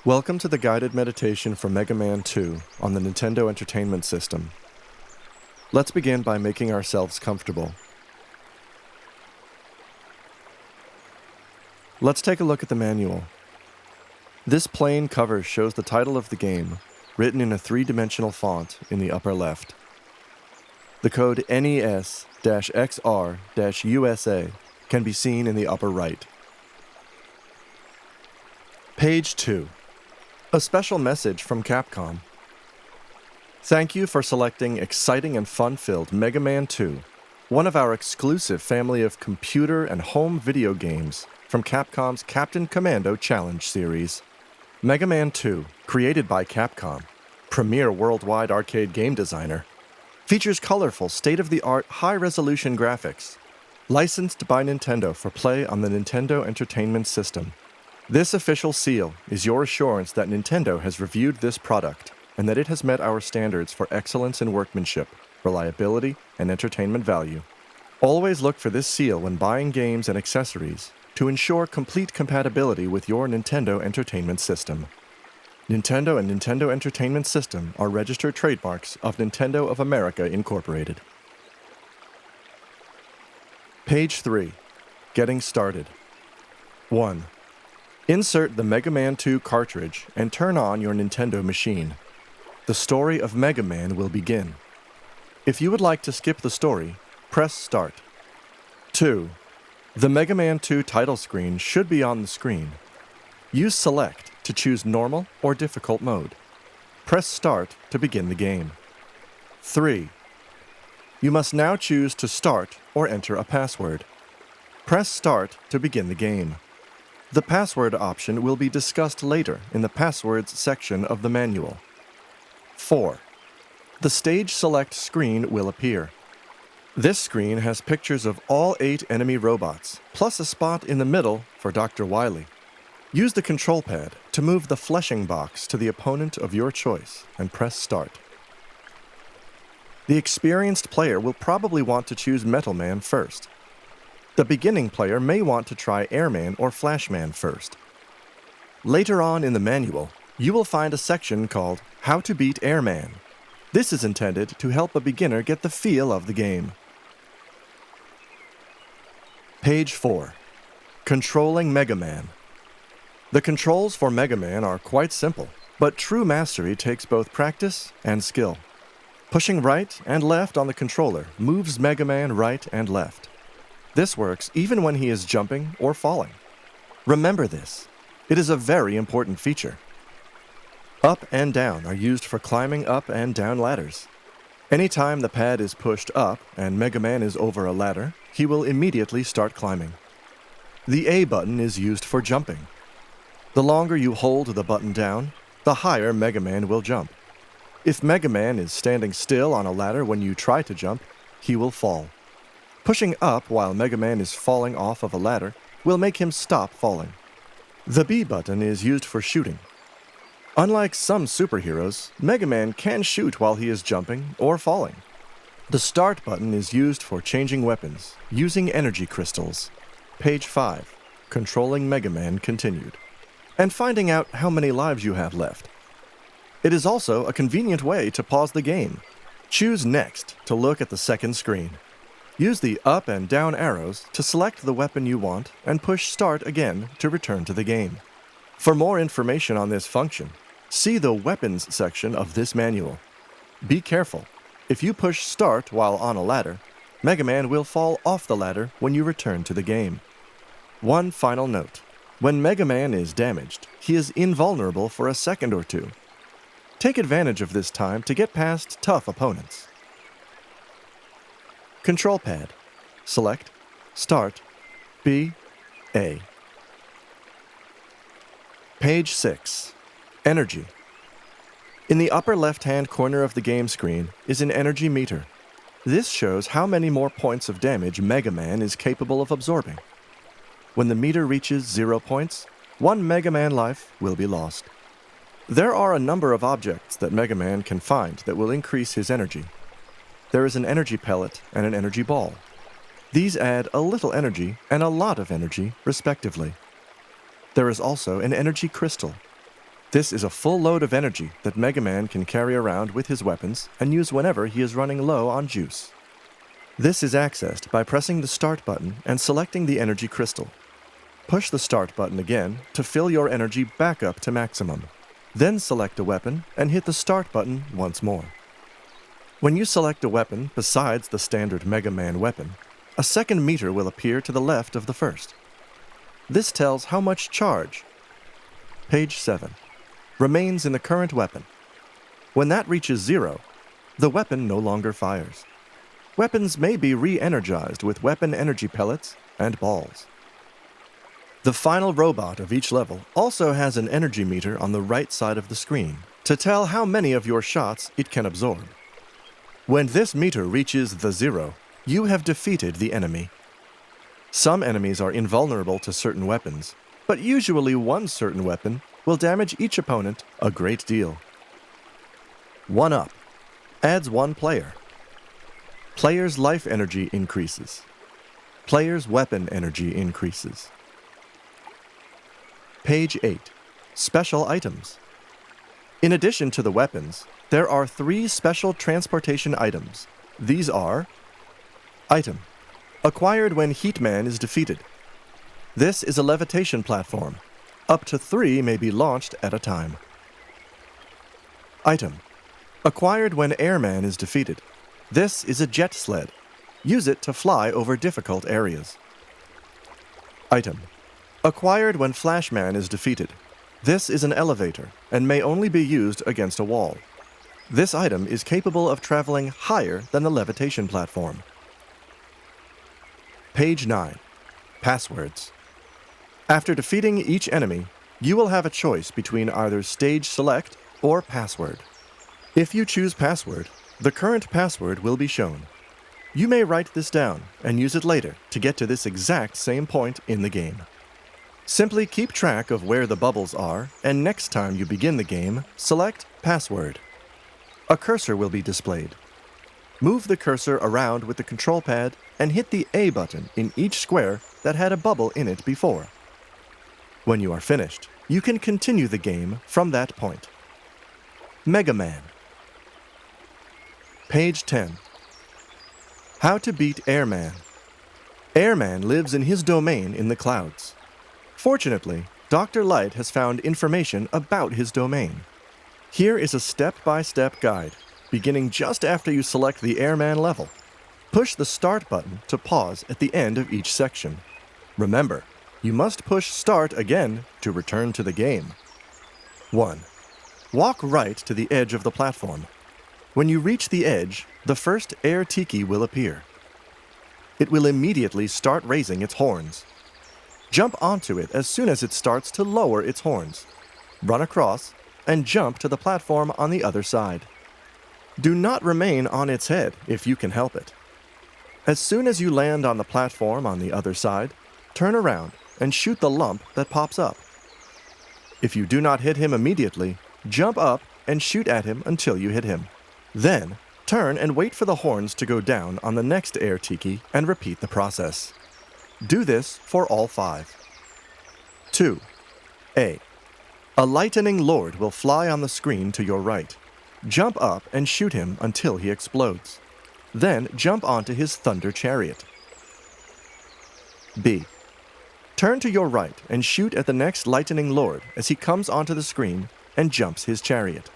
Welcome to the guided meditation for Mega Man 2 on the Nintendo Entertainment System. Let's begin by making ourselves comfortable. Let's take a look at the manual. This plain cover shows the title of the game, written in a three-dimensional font in the upper left. The code NES-XR-USA can be seen in the upper right. Page 2. A special message from Capcom. Thank you for selecting exciting and fun-filled Mega Man 2, one of our exclusive family of computer and home video games from Capcom's Captain Commando Challenge series. Mega Man 2, created by Capcom, premier worldwide arcade game designer, features colorful, state-of-the-art, high-resolution graphics, licensed by Nintendo for play on the Nintendo Entertainment System. This official seal is your assurance that Nintendo has reviewed this product and that it has met our standards for excellence in workmanship, reliability, and entertainment value. Always look for this seal when buying games and accessories to ensure complete compatibility with your Nintendo Entertainment System. Nintendo and Nintendo Entertainment System are registered trademarks of Nintendo of America Incorporated. Page 3. Getting started. 1. Insert the Mega Man 2 cartridge and turn on your Nintendo machine. The story of Mega Man will begin. If you would like to skip the story, press Start. 2. The Mega Man 2 title screen should be on the screen. Use Select to choose Normal or Difficult mode. Press Start to begin the game. 3. You must now choose to start or enter a password. Press Start to begin the game. The password option will be discussed later in the Passwords section of the manual. 4. The Stage Select screen will appear. This screen has pictures of all 8 enemy robots, plus a spot in the middle for Dr. Wily. Use the control pad to move the fleshing box to the opponent of your choice and press Start. The experienced player will probably want to choose Metal Man first. The beginning player may want to try Airman or Flashman first. Later on in the manual, you will find a section called How to Beat Airman. This is intended to help a beginner get the feel of the game. Page 4. Controlling Mega Man. The controls for Mega Man are quite simple, but true mastery takes both practice and skill. Pushing right and left on the controller moves Mega Man right and left. This works even when he is jumping or falling. Remember this. It is a very important feature. Up and down are used for climbing up and down ladders. Anytime the pad is pushed up and Mega Man is over a ladder, he will immediately start climbing. The A button is used for jumping. The longer you hold the button down, the higher Mega Man will jump. If Mega Man is standing still on a ladder when you try to jump, he will fall. Pushing up while Mega Man is falling off of a ladder will make him stop falling. The B button is used for shooting. Unlike some superheroes, Mega Man can shoot while he is jumping or falling. The Start button is used for changing weapons, using energy crystals. Page 5. Controlling Mega Man continued. And finding out how many lives you have left. It is also a convenient way to pause the game. Choose Next to look at the second screen. Use the up and down arrows to select the weapon you want and push Start again to return to the game. For more information on this function, see the Weapons section of this manual. Be careful. If you push Start while on a ladder, Mega Man will fall off the ladder when you return to the game. One final note. When Mega Man is damaged, he is invulnerable for a second or two. Take advantage of this time to get past tough opponents. Control pad. Select, Start, B, A. Page 6. Energy. In the upper left-hand corner of the game screen is an energy meter. This shows how many more points of damage Mega Man is capable of absorbing. When the meter reaches 0 points, 1 Mega Man life will be lost. There are a number of objects that Mega Man can find that will increase his energy. There is an energy pellet and an energy ball. These add a little energy and a lot of energy, respectively. There is also an energy crystal. This is a full load of energy that Mega Man can carry around with his weapons and use whenever he is running low on juice. This is accessed by pressing the Start button and selecting the energy crystal. Push the Start button again to fill your energy back up to maximum. Then select a weapon and hit the Start button once more. When you select a weapon besides the standard Mega Man weapon, a second meter will appear to the left of the first. This tells how much charge, page 7, remains in the current weapon. When that reaches 0, the weapon no longer fires. Weapons may be re-energized with weapon energy pellets and balls. The final robot of each level also has an energy meter on the right side of the screen to tell how many of your shots it can absorb. When this meter reaches the 0, you have defeated the enemy. Some enemies are invulnerable to certain weapons, but usually one certain weapon will damage each opponent a great deal. 1-Up adds 1 player. Player's life energy increases. Player's weapon energy increases. Page 8. Special items. In addition to the weapons, there are 3 special transportation items. These are: Item. Acquired when Heatman is defeated. This is a levitation platform. Up to 3 may be launched at a time. Item. Acquired when Airman is defeated. This is a jet sled. Use it to fly over difficult areas. Item. Acquired when Flashman is defeated. This is an elevator and may only be used against a wall. This item is capable of traveling higher than the levitation platform. Page 9. Passwords. After defeating each enemy, you will have a choice between either Stage Select or Password. If you choose Password, the current password will be shown. You may write this down and use it later to get to this exact same point in the game. Simply keep track of where the bubbles are, and next time you begin the game, select Password. A cursor will be displayed. Move the cursor around with the control pad and hit the A button in each square that had a bubble in it before. When you are finished, you can continue the game from that point. Mega Man. Page 10. How to beat Airman. Airman lives in his domain in the clouds. Fortunately, Dr. Light has found information about his domain. Here is a step-by-step guide, beginning just after you select the Airman level. Push the Start button to pause at the end of each section. Remember, you must push Start again to return to the game. 1. Walk right to the edge of the platform. When you reach the edge, the first air tiki will appear. It will immediately start raising its horns. Jump onto it as soon as it starts to lower its horns. Run across and jump to the platform on the other side. Do not remain on its head if you can help it. As soon as you land on the platform on the other side, turn around and shoot the lump that pops up. If you do not hit him immediately, jump up and shoot at him until you hit him. Then, turn and wait for the horns to go down on the next air tiki and repeat the process. Do this for all 5. 2. A. A lightning lord will fly on the screen to your right. Jump up and shoot him until he explodes. Then jump onto his thunder chariot. B. Turn to your right and shoot at the next lightning lord as he comes onto the screen and jumps his chariot.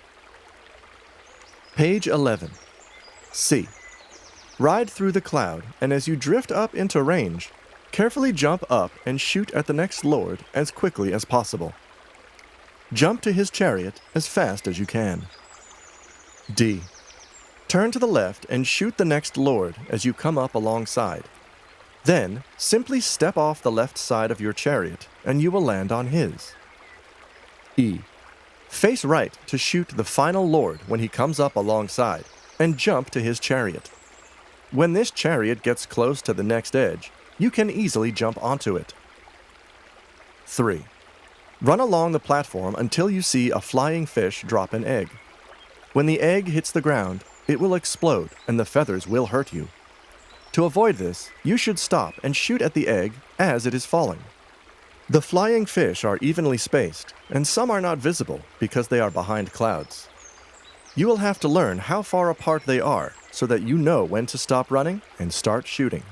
Page 11. C. Ride through the cloud, and as you drift up into range, carefully jump up and shoot at the next lord as quickly as possible. Jump to his chariot as fast as you can. D. Turn to the left and shoot the next lord as you come up alongside. Then, simply step off the left side of your chariot, and you will land on his. E. Face right to shoot the final lord when he comes up alongside, and jump to his chariot. When this chariot gets close to the next edge, you can easily jump onto it. 3. Run along the platform until you see a flying fish drop an egg. When the egg hits the ground, it will explode and the feathers will hurt you. To avoid this, you should stop and shoot at the egg as it is falling. The flying fish are evenly spaced, and some are not visible because they are behind clouds. You will have to learn how far apart they are so that you know when to stop running and start shooting.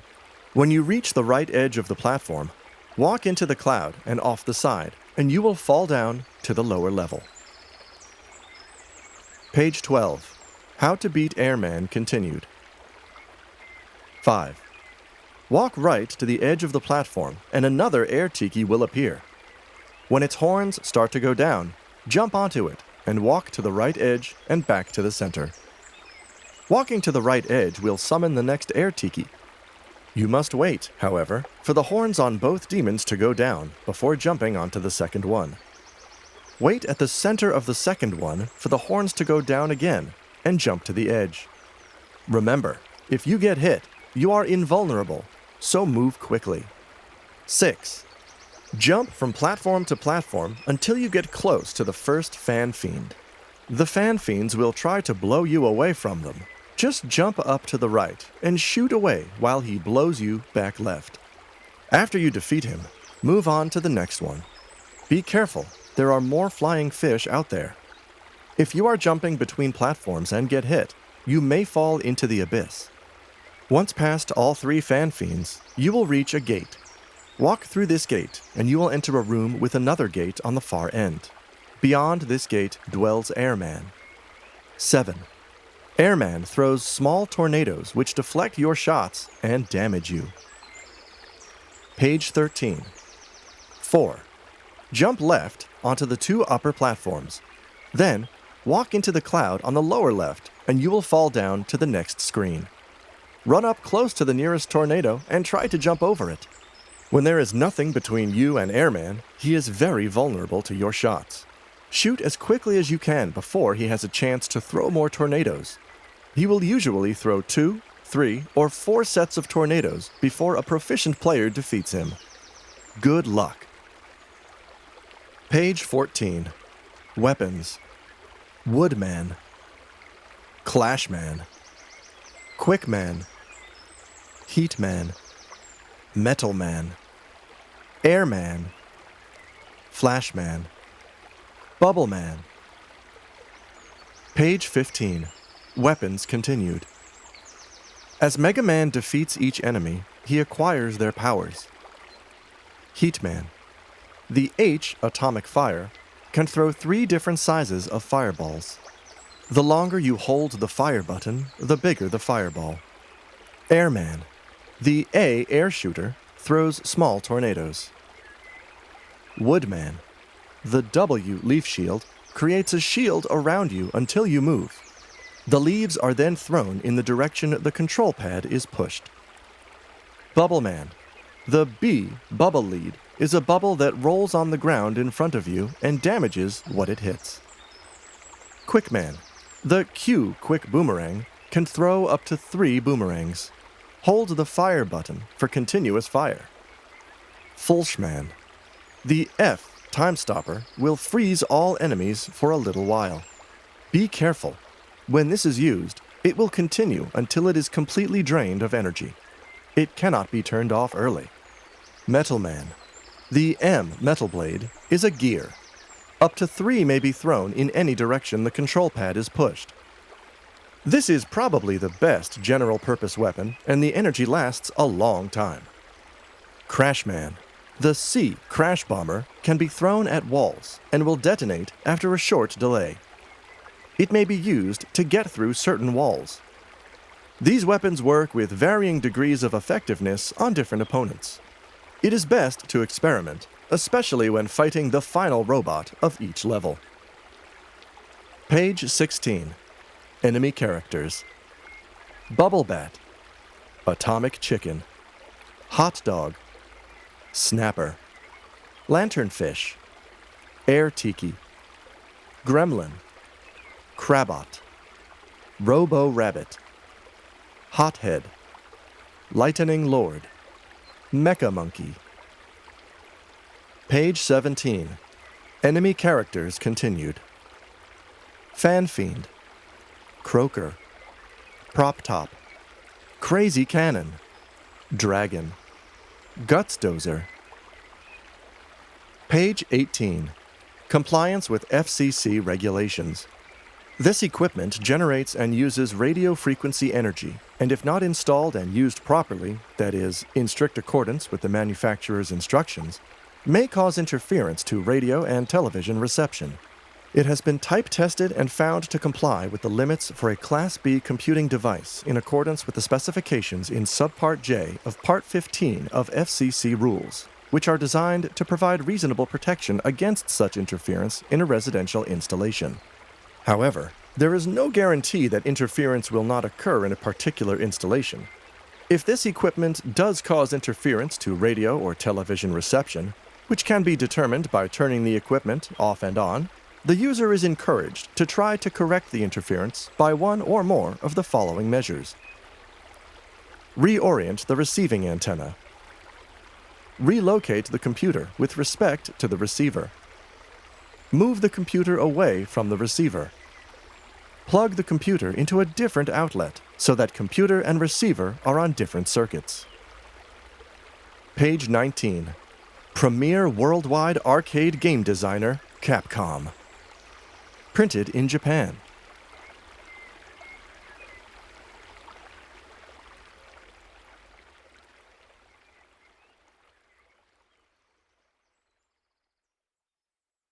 When you reach the right edge of the platform, walk into the cloud and off the side, and you will fall down to the lower level. Page 12. How to beat Airman continued. 5. Walk right to the edge of the platform and another air tiki will appear. When its horns start to go down, jump onto it and walk to the right edge and back to the center. Walking to the right edge will summon the next air tiki. You must wait, however, for the horns on both demons to go down before jumping onto the second one. Wait at the center of the second one for the horns to go down again and jump to the edge. Remember, if you get hit, you are invulnerable, so move quickly. 6. Jump from platform to platform until you get close to the first fan fiend. The fan fiends will try to blow you away from them. Just jump up to the right and shoot away while he blows you back left. After you defeat him, move on to the next one. Be careful, there are more flying fish out there. If you are jumping between platforms and get hit, you may fall into the abyss. Once past all 3 fan fiends, you will reach a gate. Walk through this gate, and you will enter a room with another gate on the far end. Beyond this gate dwells Airman. 7. Airman throws small tornadoes which deflect your shots and damage you. Page 13. 4. Jump left onto the 2 upper platforms. Then, walk into the cloud on the lower left, and you will fall down to the next screen. Run up close to the nearest tornado and try to jump over it. When there is nothing between you and Airman, he is very vulnerable to your shots. Shoot as quickly as you can before he has a chance to throw more tornadoes. He will usually throw 2, 3, or 4 sets of tornadoes before a proficient player defeats him. Good luck. Page 14. Weapons. Woodman. Clashman. Quickman. Heatman. Metalman. Airman. Flashman. Bubbleman. Page 15. Weapons continued. As Mega Man defeats each enemy, he acquires their powers. Heatman. The H atomic fire can throw 3 different sizes of fireballs. The longer you hold the fire button, the bigger the fireball. Airman. The A air shooter throws small tornadoes. Woodman. The W leaf shield creates a shield around you until you move. The leaves are then thrown in the direction the control pad is pushed. Bubbleman. The B bubble lead is a bubble that rolls on the ground in front of you and damages what it hits. Quickman. The Q quick boomerang can throw up to 3 boomerangs. Hold the fire button for continuous fire. Fulshman. The F time stopper will freeze all enemies for a little while. Be careful. When this is used, it will continue until it is completely drained of energy. It cannot be turned off early. Metalman. The M metal blade is a gear. Up to 3 may be thrown in any direction the control pad is pushed. This is probably the best general-purpose weapon, and the energy lasts a long time. Crashman. The C crash bomber can be thrown at walls and will detonate after a short delay. It may be used to get through certain walls. These weapons work with varying degrees of effectiveness on different opponents. It is best to experiment, especially when fighting the final robot of each level. Page 16. Enemy characters. Bubble Bat. Atomic Chicken. Hot Dog. Snapper. Lanternfish. Air Tiki. Gremlin. Crabot. Robo Rabbit. Hothead. Lightning Lord. Mecha Monkey. Page 17. Enemy characters continued. Fan Fiend. Croaker. Prop Top. Crazy Cannon. Dragon. Guts Dozer. Page 18. Compliance with FCC regulations. This equipment generates and uses radio frequency energy, and if not installed and used properly, that is, in strict accordance with the manufacturer's instructions, may cause interference to radio and television reception. It has been type tested and found to comply with the limits for a Class B computing device in accordance with the specifications in Subpart J of Part 15 of FCC rules, which are designed to provide reasonable protection against such interference in a residential installation. However, there is no guarantee that interference will not occur in a particular installation. If this equipment does cause interference to radio or television reception, which can be determined by turning the equipment off and on, the user is encouraged to try to correct the interference by one or more of the following measures. Reorient the receiving antenna. Relocate the computer with respect to the receiver. Move the computer away from the receiver. Plug the computer into a different outlet so that computer and receiver are on different circuits. Page 19. Premier Worldwide Arcade Game Designer, Capcom. Printed in Japan.